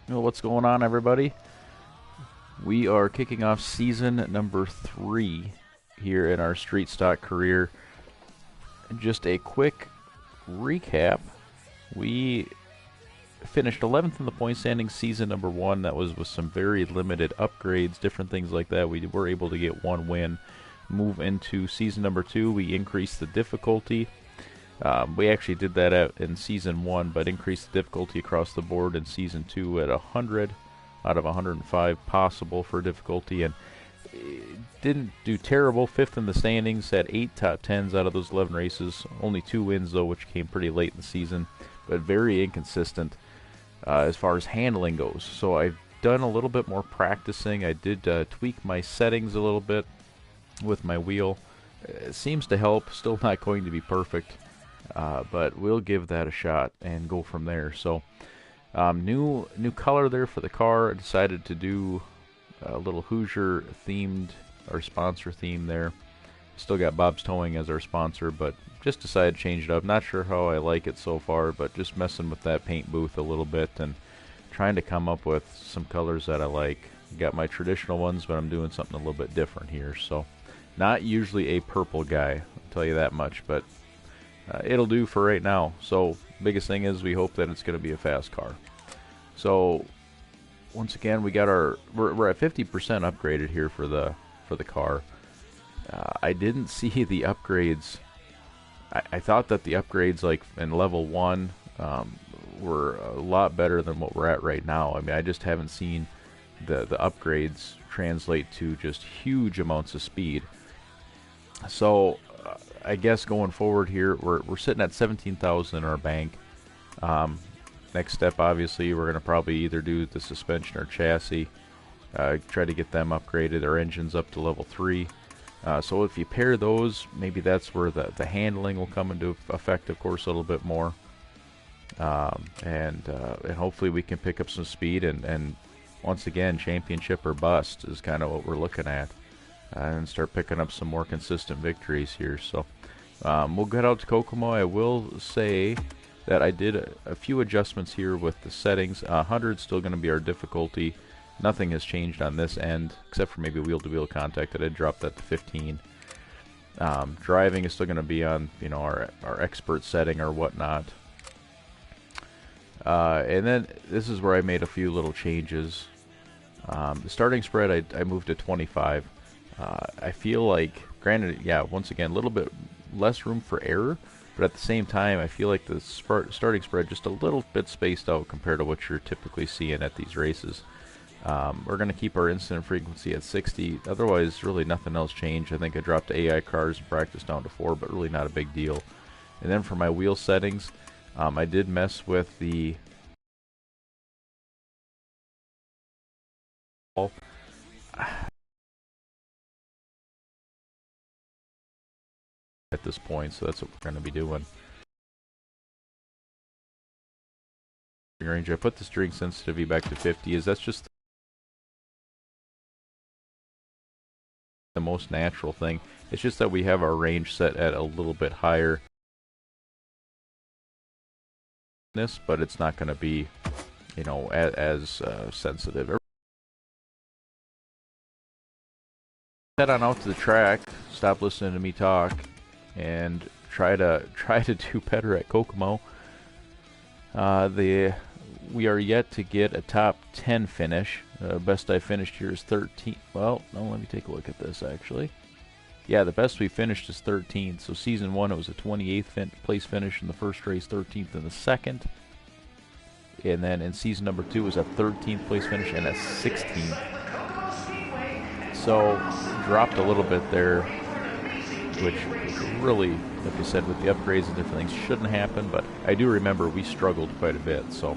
Well, what's going on, everybody? We are kicking off season number 3 here in our street stock career. Just a quick recap. We finished 11th in the point standings season number 1. That was with some very limited upgrades, different things like that. We were able to get one win. Move into season number 2. We increased the difficulty. We actually did that out in Season 1, but increased the difficulty across the board in Season 2 at 100 out of 105 possible for difficulty, and didn't do terrible. 5th in the standings, had 8 top 10s out of those 11 races. Only 2 wins, though, which came pretty late in the season, but very inconsistent as far as handling goes. So I've done a little bit more practicing. I did tweak my settings a little bit with my wheel. It seems to help. Still not going to be perfect. But we'll give that a shot and go from there. So new color there for the car. I decided to do a little Hoosier themed, our sponsor theme there. Still got Bob's Towing as our sponsor, but just decided to change it up. Not sure how I like it so far, but just messing with that paint booth a little bit and trying to come up with some colors that I like. Got my traditional ones, but I'm doing something a little bit different here. So not usually a purple guy, I'll tell you that much, but it'll do for right now. So biggest thing is we hope that it's going to be a fast car. So once again, we got we're at 50% upgraded here for the car. I didn't see the upgrades. I thought that the upgrades like in level 1 were a lot better than what we're at right now. I mean, I just haven't seen the upgrades translate to just huge amounts of speed. So I guess going forward here, we're sitting at 17,000 in our bank. Next step, obviously, we're going to probably either do the suspension or chassis, try to get them upgraded, our engines up to level 3. So if you pair those, maybe that's where the handling will come into effect, of course, a little bit more. And hopefully we can pick up some speed, and once again, championship or bust is kind of what we're looking at. And start picking up some more consistent victories here. So we'll get out to Kokomo. I will say that I did a few adjustments here with the settings. 100 is still going to be our difficulty. Nothing has changed on this end except for maybe wheel-to-wheel contact. I did drop that to 15. Driving is still going to be on, you know, our expert setting or whatnot. And then this is where I made a few little changes. The starting spread I moved to 25. I feel like, granted, yeah, once again, a little bit less room for error, but at the same time, I feel like the starting spread just a little bit spaced out compared to what you're typically seeing at these races. We're going to keep our incident frequency at 60. Otherwise, really nothing else changed. I think I dropped AI cars in practice down to 4, but really not a big deal. And then for my wheel settings, I did mess with the at this point, so that's what we're going to be doing. Range. I put the steering sensitivity back to 50, as that's just the most natural thing. It's just that we have our range set at a little bit higher, but it's not going to be, you know, as sensitive. Head on out to the track, stop listening to me talk, and try to do better at Kokomo. We are yet to get a top 10 finish. Best I finished here is 13. Well, no, let me take a look at this actually. Yeah, the best we finished is 13th. So season 1 it was a 28th place finish in the first race, 13th in the second. And then in season number 2 it was a 13th place finish and a 16th. So dropped a little bit there, which really, like I said, with the upgrades and different things shouldn't happen, but I do remember we struggled quite a bit, so.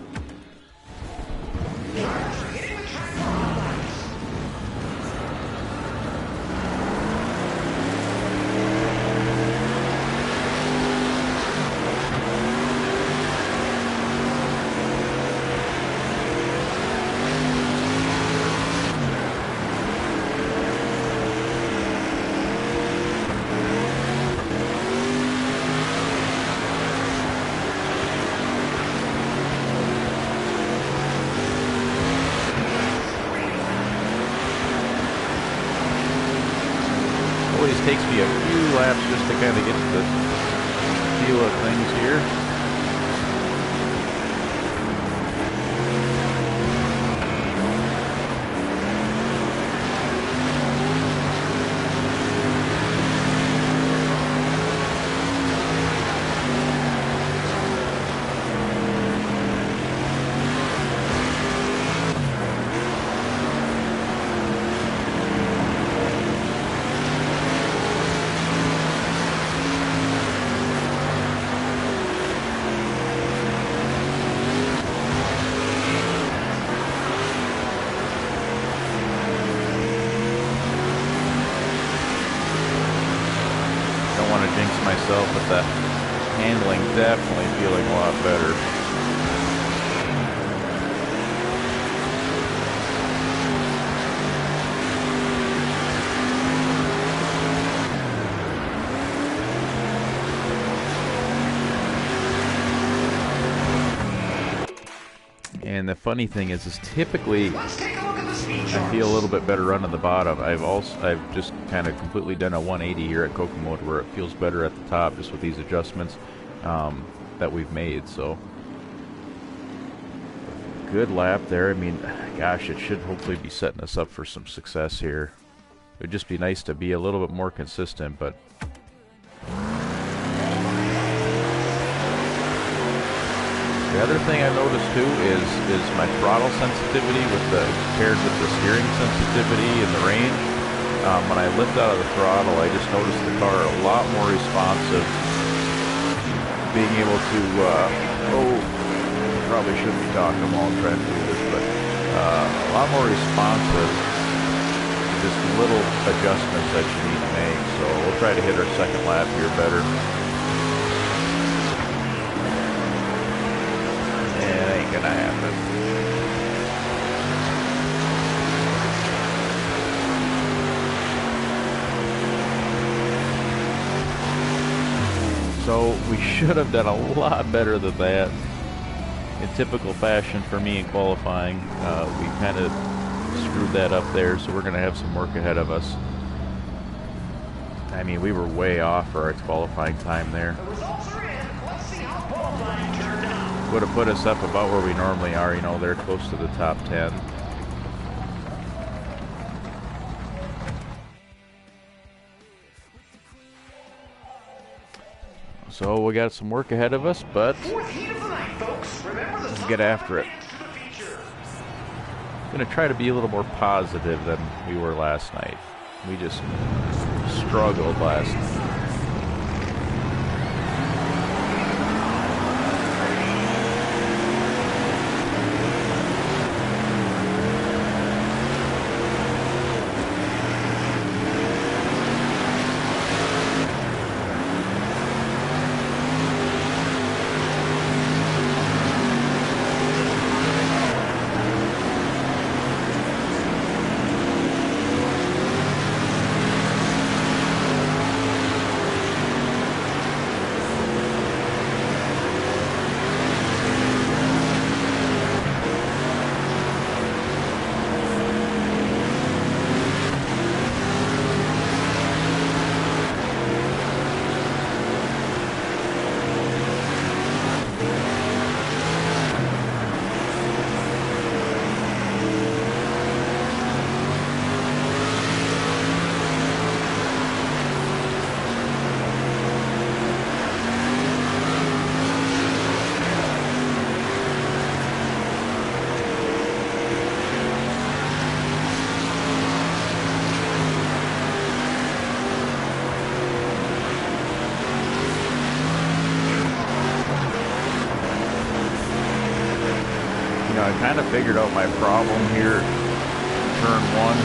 takes me a few laps just to kind of get the feel of things here. Myself, but the handling definitely feeling a lot better. And the funny thing is typically I feel a little bit better run at the bottom. I've just kind of completely done a 180 here at Kokomo where it feels better at the top just with these adjustments that we've made. So good lap there. I mean, gosh, it should hopefully be setting us up for some success here. It would just be nice to be a little bit more consistent, but the other thing I noticed too is my throttle sensitivity compared with the steering sensitivity and the range. When I lift out of the throttle, I just noticed the car a lot more responsive. Being able to, probably shouldn't be talking while I'm trying to do this, but a lot more responsive. Just little adjustments that you need to make. So we'll try to hit our second lap here better. Gonna happen. So we should have done a lot better than that. In typical fashion for me in qualifying, we kind of screwed that up there, so we're gonna have some work ahead of us. I mean, we were way off for our qualifying time there. Would have put us up about where we normally are, you know, they're close to the top 10. So we got some work ahead of us, but let's get after it. I'm going to try to be a little more positive than we were last night. We just struggled last night. I kind of figured out my problem here, turn one.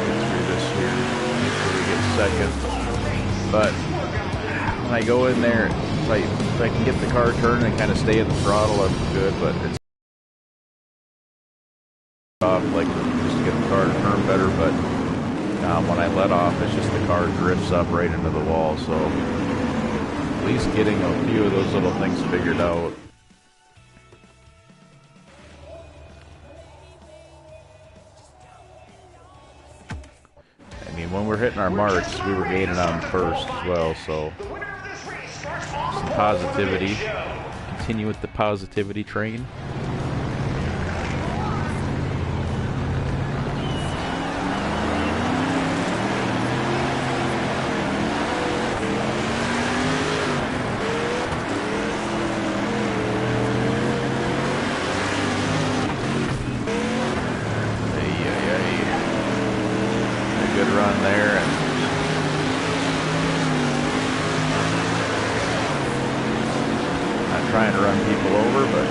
Get through this here, make sure we get second. But when I go in there, if I can get the car turned and kind of stay in the throttle, that's good, but it's off, like, just to get the car to turn better, but when I let off, it's just the car drifts up right into the wall, so at least getting a few of those little things figured out. hitting our marks, we were gaining on them first as well, so some positivity. Continue with the positivity train. Good run there, and not trying to run people over, but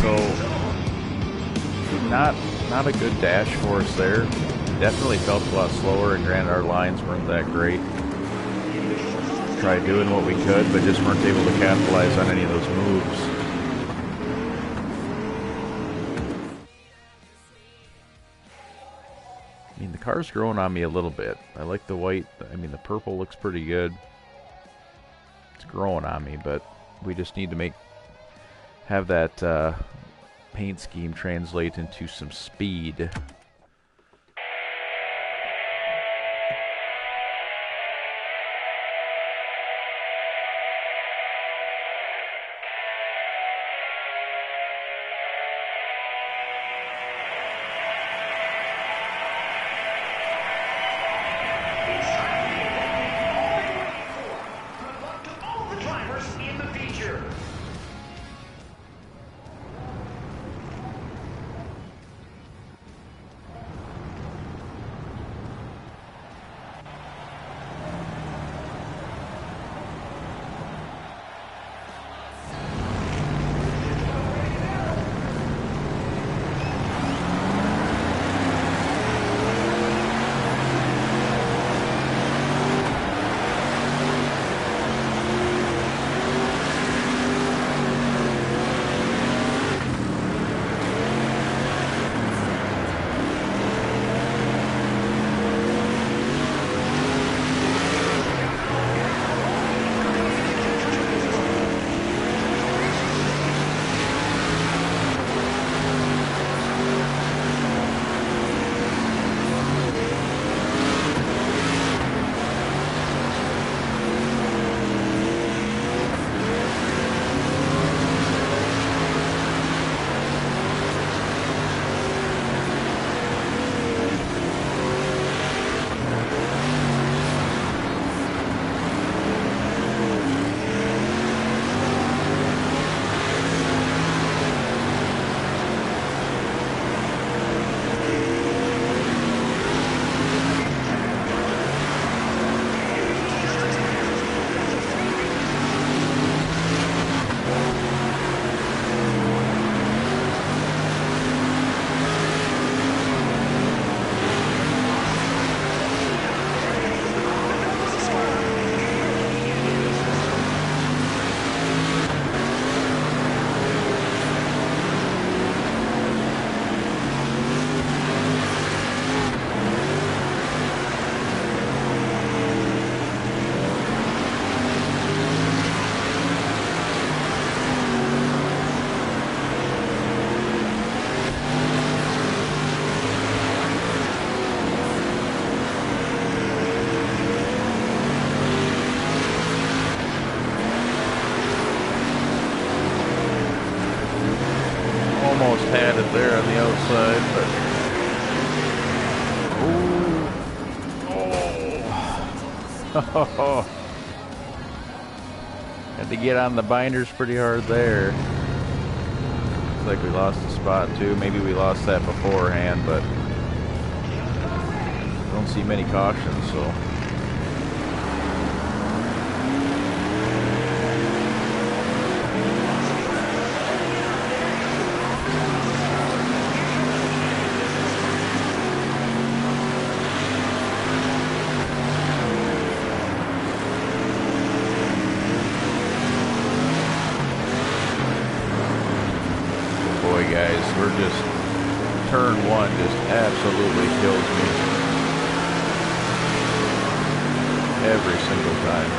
so not a good dash for us there. Definitely felt a lot slower, and granted our lines weren't that great. Tried doing what we could, but just weren't able to capitalize on any of those moves. I mean, the car's growing on me a little bit. I like the white. I mean, the purple looks pretty good. It's growing on me, but we just need to have that paint scheme translate into some speed. Had to get on the binders pretty hard there. Looks like we lost a spot too. Maybe we lost that beforehand, but don't see many cautions, so. Guys, we're just, turn one just absolutely kills me every single time.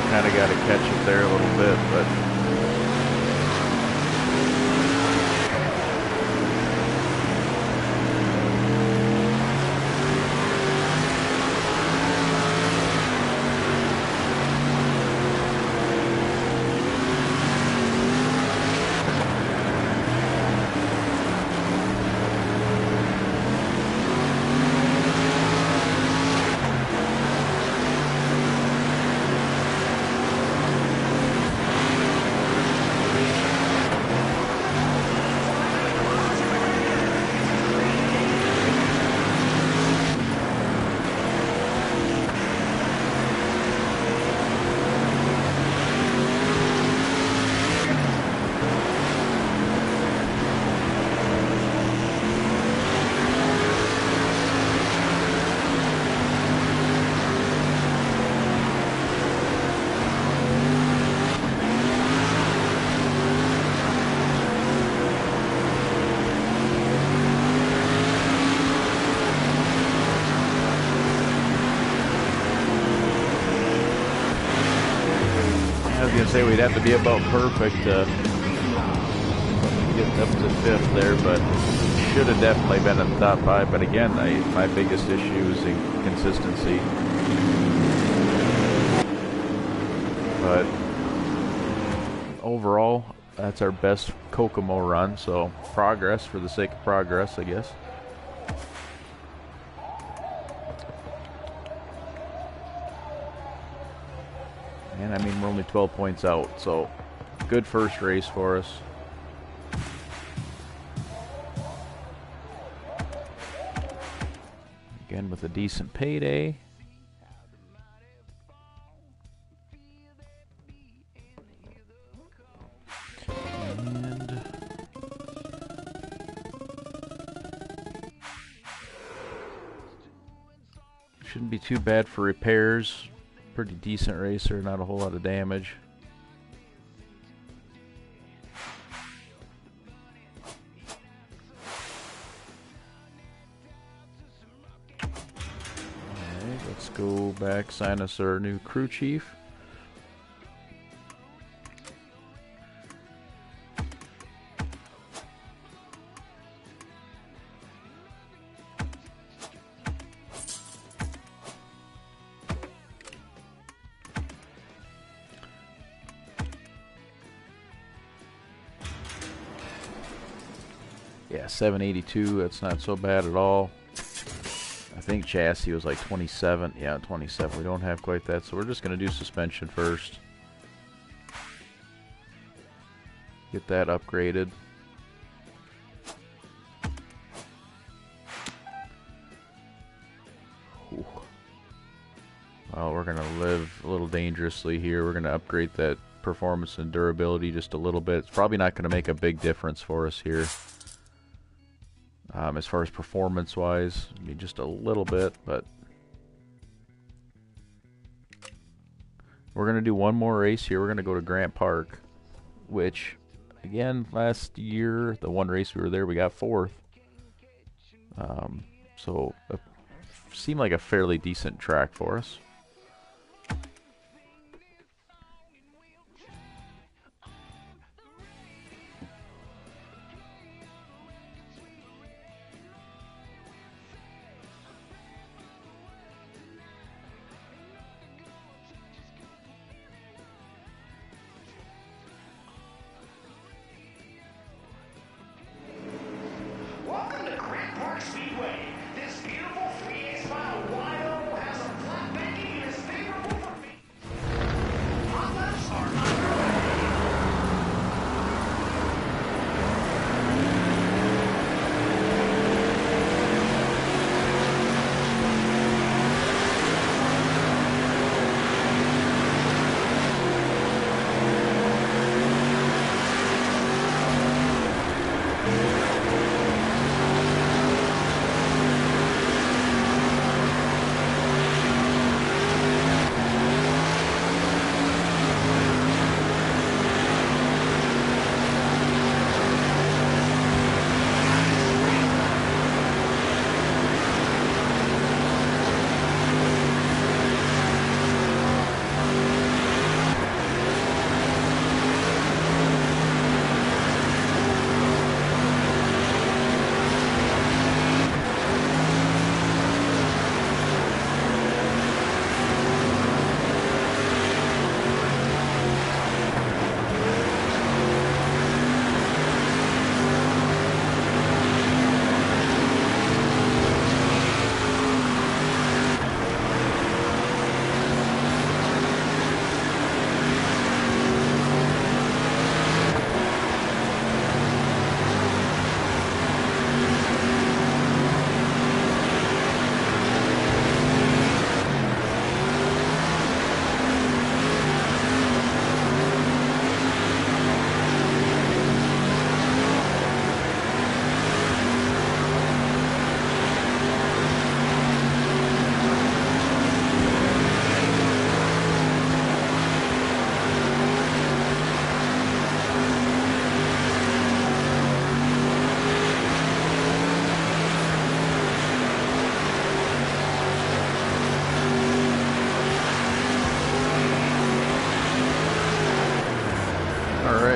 Kind of got to catch it there a little bit, but say we'd have to be about perfect to get up to 5th there, but should have definitely been in the top 5. But again, my biggest issue is inconsistency. But overall, that's our best Kokomo run, so progress for the sake of progress, I guess. And I mean, we're only 12 points out, so good first race for us. Again, with a decent payday. And shouldn't be too bad for repairs. Pretty decent racer, not a whole lot of damage. Alright, let's go back, sign us our new crew chief. Yeah, 782, that's not so bad at all. I think chassis was like 27. Yeah, 27. We don't have quite that, so we're just going to do suspension first. Get that upgraded. Ooh. Well, we're going to live a little dangerously here. We're going to upgrade that performance and durability just a little bit. It's probably not going to make a big difference for us here. As far as performance-wise, I mean, just a little bit, but we're going to do one more race here. We're going to go to Grant Park, which, again, last year, the one race we were there, we got 4th. So it seemed like a fairly decent track for us.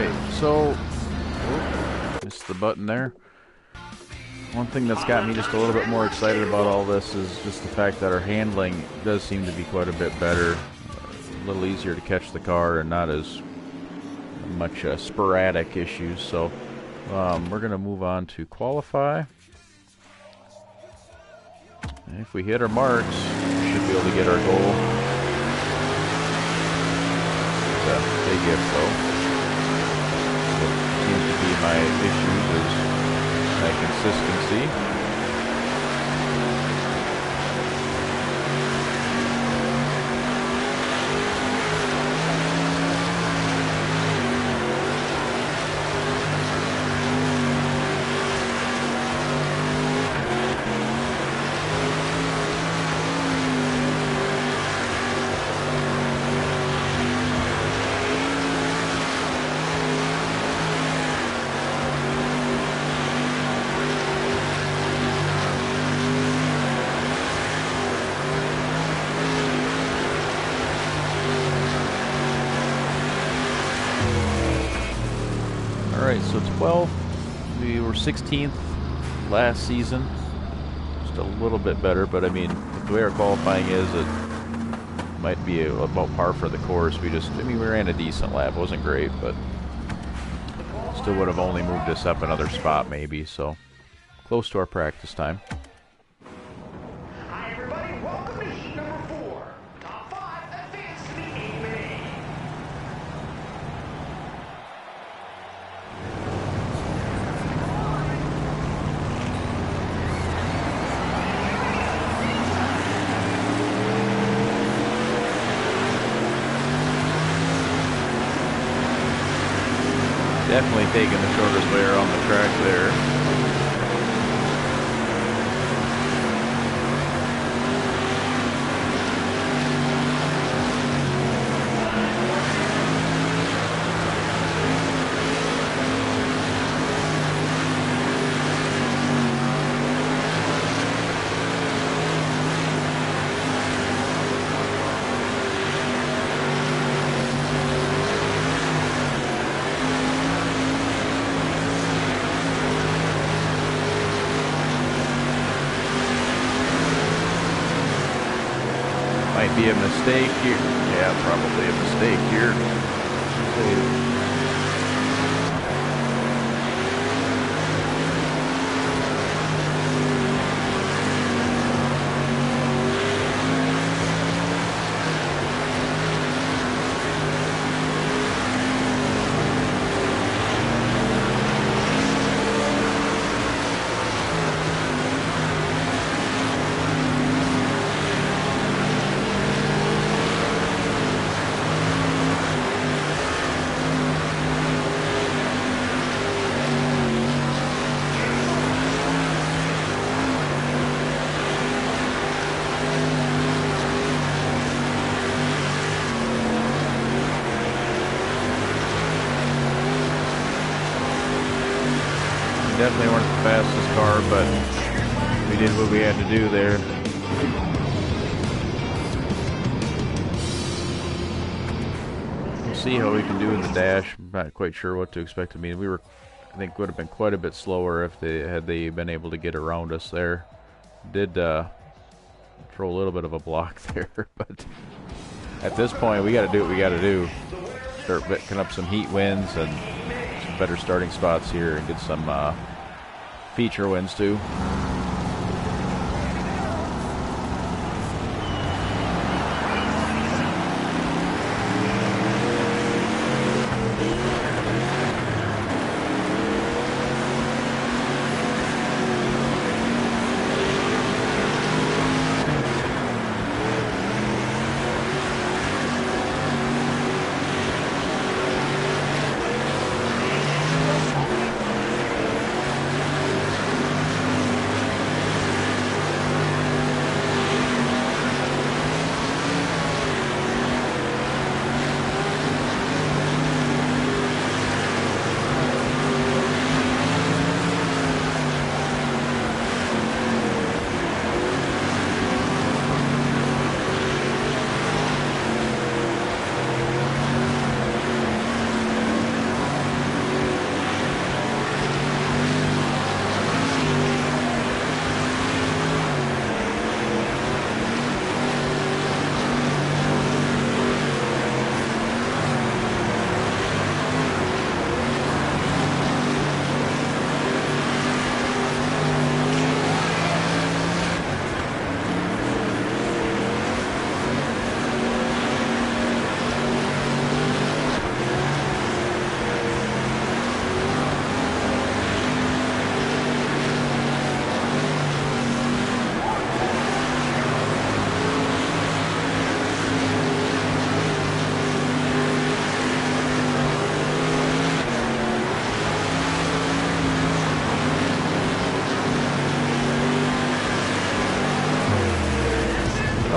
Alright, so missed the button there. One thing that's got me just a little bit more excited about all this is just the fact that our handling does seem to be quite a bit better. A little easier to catch the car and not as much sporadic issues. So we're going to move on to qualify. And if we hit our marks, we should be able to get our goal. It's a big if though. What seems to be my issues is my consistency. Alright, so 12th, we were 16th last season, just a little bit better, but I mean, the way our qualifying is, it might be about par for the course. We ran a decent lap, wasn't great, but still would have only moved us up another spot maybe, so close to our practice time. Hi everybody, welcome to heat number 4. Top 5 advance to the A-Main. Definitely taking the shortest way around the track there. Might be a mistake here. Yeah, probably a mistake here. Definitely weren't the fastest car, but we did what we had to do there. We'll see how we can do in the dash. I'm not quite sure what to expect. I mean, I think would have been quite a bit slower if had they been able to get around us there. Did throw a little bit of a block there, but at this point we got to do what we got to do. Start picking up some heat wins and some better starting spots here and get some feature wins too.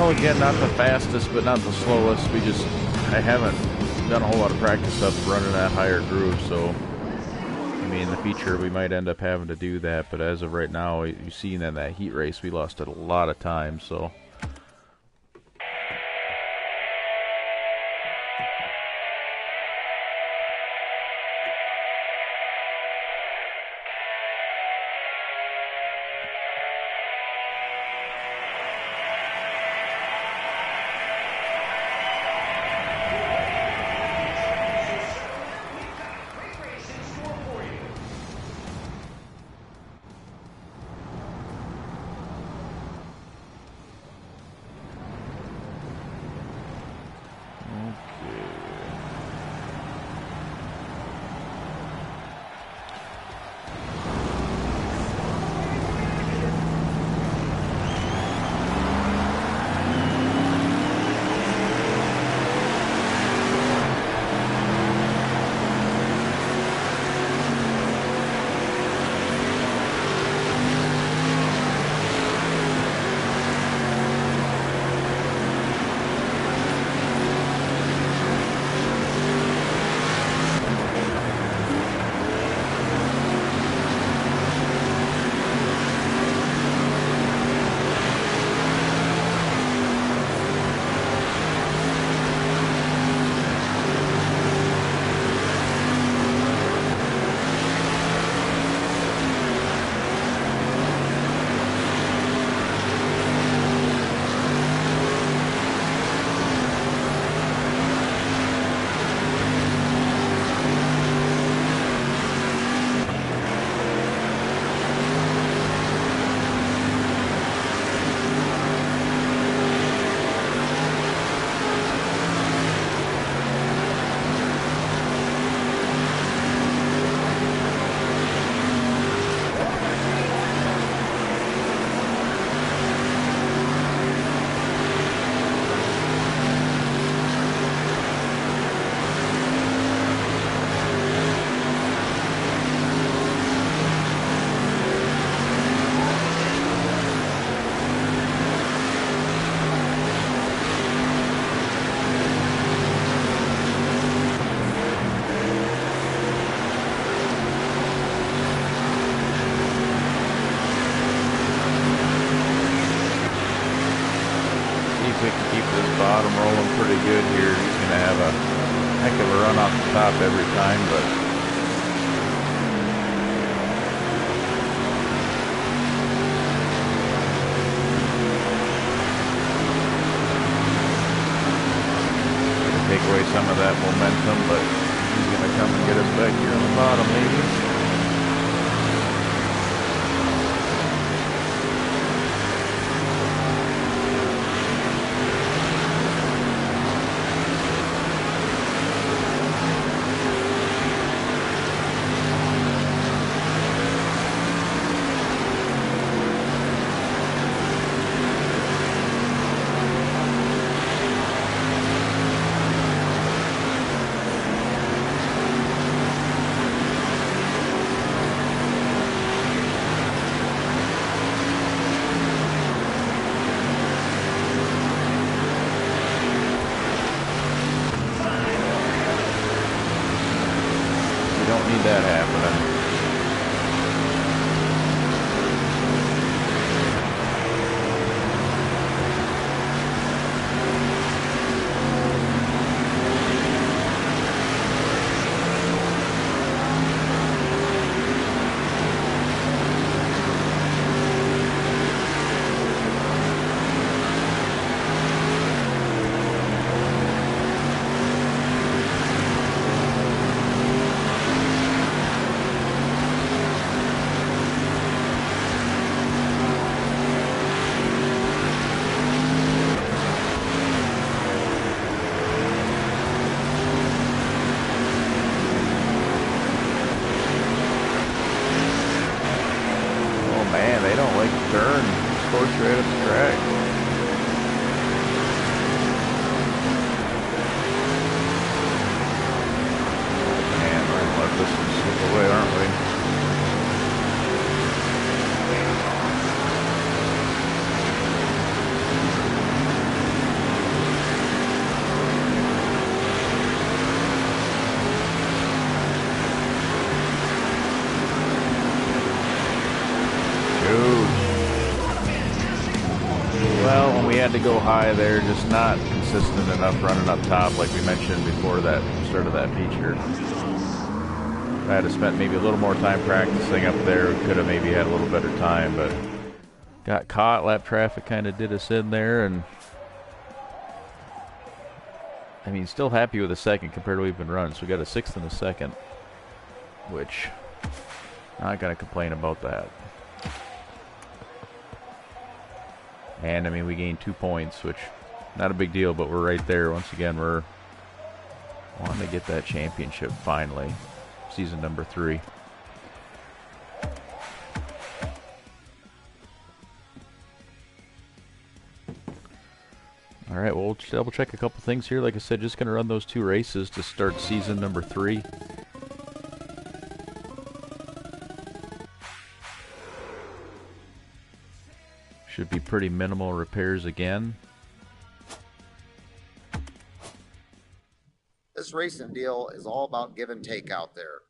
No, again, not the fastest, but not the slowest. I haven't done a whole lot of practice up running that higher groove, so I mean, in the future we might end up having to do that, but as of right now, you've seen in that heat race, we lost a lot of time, so. We can keep this bottom rolling pretty good here. He's going to have a heck of a run off the top every time, but take away some of that momentum, but he's going to come and get us back here on the bottom maybe. That happening. to go high there, just not consistent enough running up top like we mentioned before that start of that feature. If I had spent maybe a little more time practicing up there, we could have maybe had a little better time, but got caught. Lap traffic kind of did us in there, and I mean, still happy with a second compared to what we've been running. So we got a 6th and a 2nd, which not going to complain about that. And I mean, we gained 2 points, which not a big deal, but we're right there. Once again, we're wanting to get that championship finally. Season number 3. All right, well, we'll double check a couple things here. Like I said, just going to run those 2 races to start season number 3. Should be pretty minimal repairs again. This racing deal is all about give and take out there.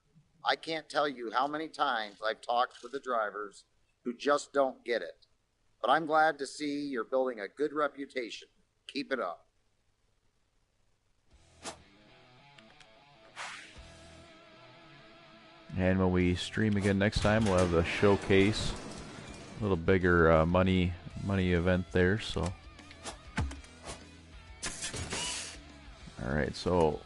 I can't tell you how many times I've talked with the drivers who just don't get it. But I'm glad to see you're building a good reputation. Keep it up. And when we stream again next time, we'll have the showcase. A little bigger money event there, so. Alright, so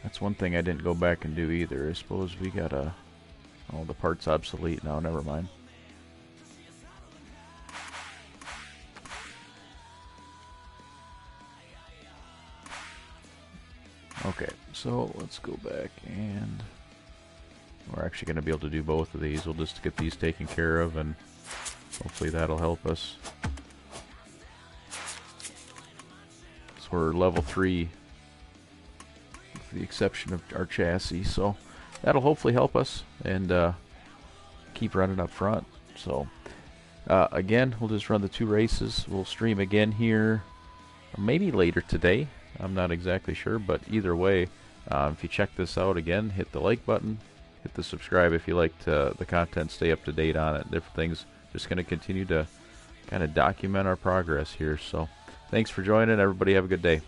that's one thing I didn't go back and do either. I suppose we got a... Oh, the part's obsolete now, never mind. Okay, so let's go back, and we're actually going to be able to do both of these. We'll just get these taken care of, and hopefully that'll help us. So we're level 3, with the exception of our chassis, so that'll hopefully help us and keep running up front. So again, we'll just run the 2 races. We'll stream again here, or maybe later today. I'm not exactly sure, but either way, if you check this out again, hit the like button, hit the subscribe if you liked the content, stay up to date on it, different things. Just going to continue to kind of document our progress here. So thanks for joining. Everybody have a good day.